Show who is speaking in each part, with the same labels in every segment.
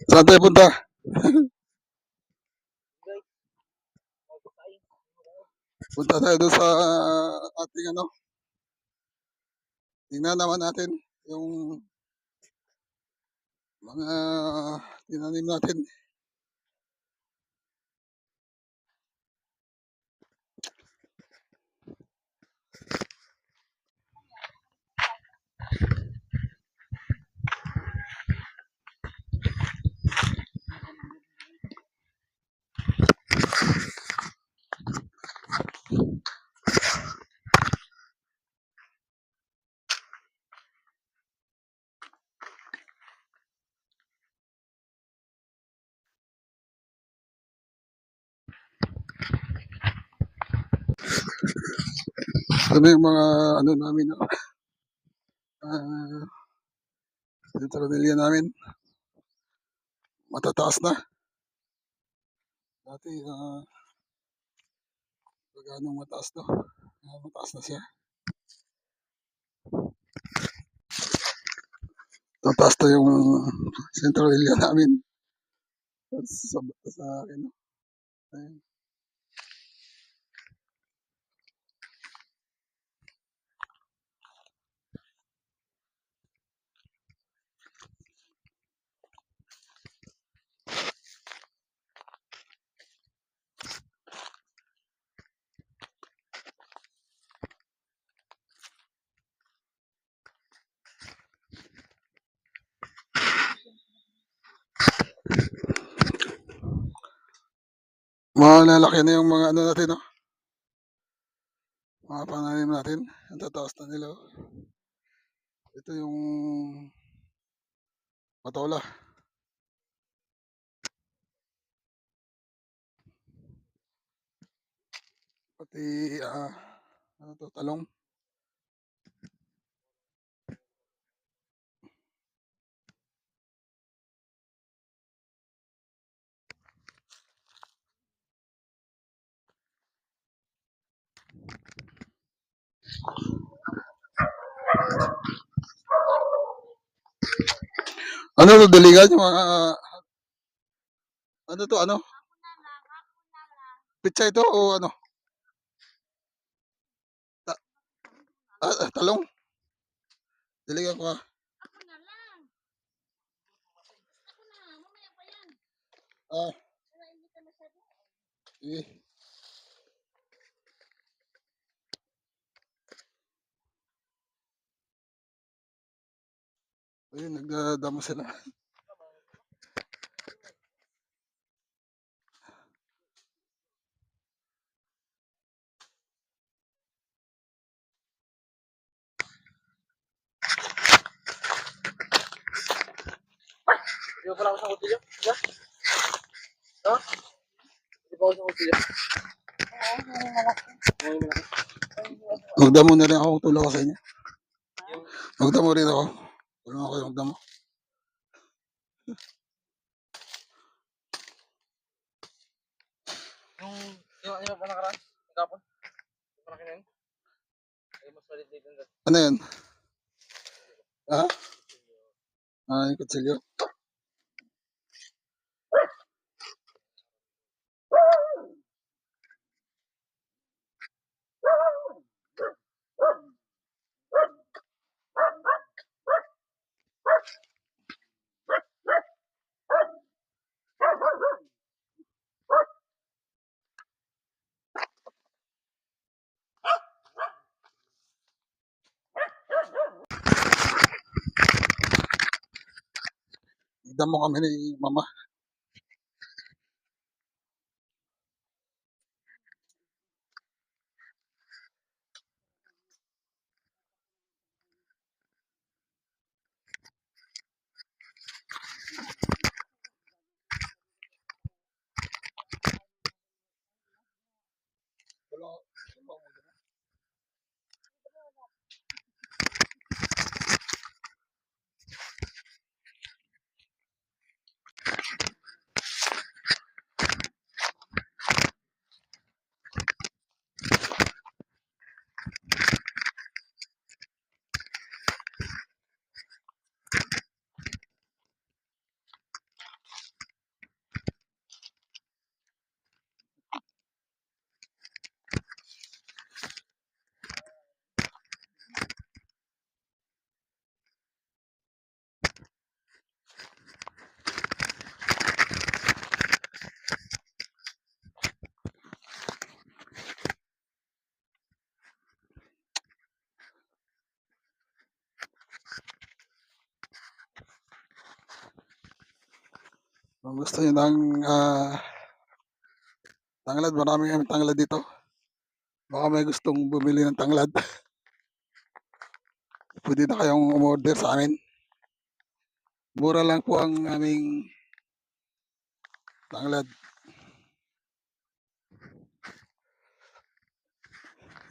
Speaker 1: Saan tayo punta? Punta tayo doon sa ating ano. Tingnan naman natin yung mga tinanim natin. Ano yung mga ano namin, no? Yung taranilya namin, matataas na. Dati, ganong mataas to. Mataas na siya. Tataas to yung central area namin. Sa akin, no? Ayun. Malalaki na yung mga ano natin, no? Mga pananim natin. Ang tataas na nila. Ito yung patola. Pati, ano to, talong. Ano to, diligan? Yung mga, ano to, ano? Pizza ito o ano? Talong? Diligan ko, Ah, sige. Ayun, nagdadamo sila.
Speaker 2: Di ba pala ako sa kutilyo? Yeah? No? Di ba ako sa kutilyo?
Speaker 1: Magdamo na rin ako, tulong ako sa inyo. Magdamo rin ako. Tulong ako yung magdamo.
Speaker 2: Yung ano pa nakaraan? Nagkapon? Yung malaki na yun? Ay, mas malit dito na.
Speaker 1: Ano yan? Ha? Yung kutsilyo. Magdamo kami ni mama. Kung gusto niyo ng tanglad, marami kami tanglad dito. Baka may gustong bumili ng tanglad. Pwede na kayong umorder sa amin. Mura lang po ang aming tanglad.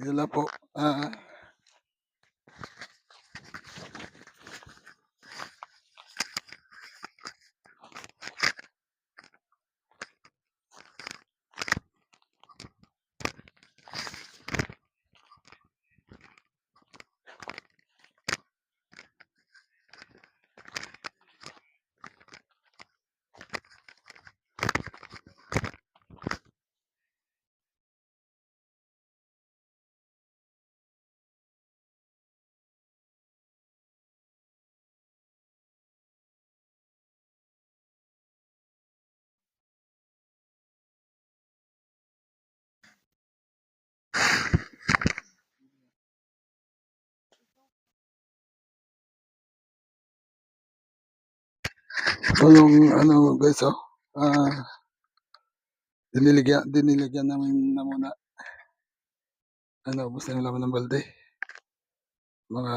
Speaker 1: Yun lang po. So yung ano guys, diniligyan namin na muna. Ubos na yung laman ng balde. Mga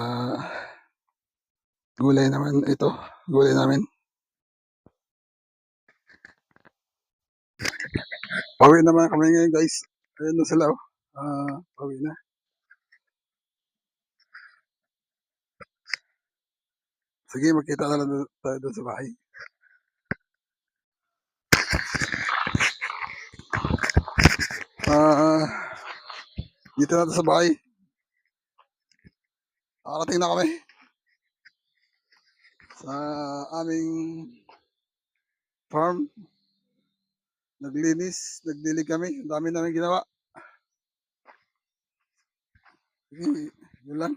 Speaker 1: gulay naman ito. Gulay namin. Pauwi naman kami ngayon guys. Ayun na sila pauwi na. Sige, magkita na lang tayo doon sa bahay. Dito na sa bahay. Nakarating na kami sa aming farm. Naglinis, nagdilig kami. Ang dami namin ginawa. Sige, yun lang.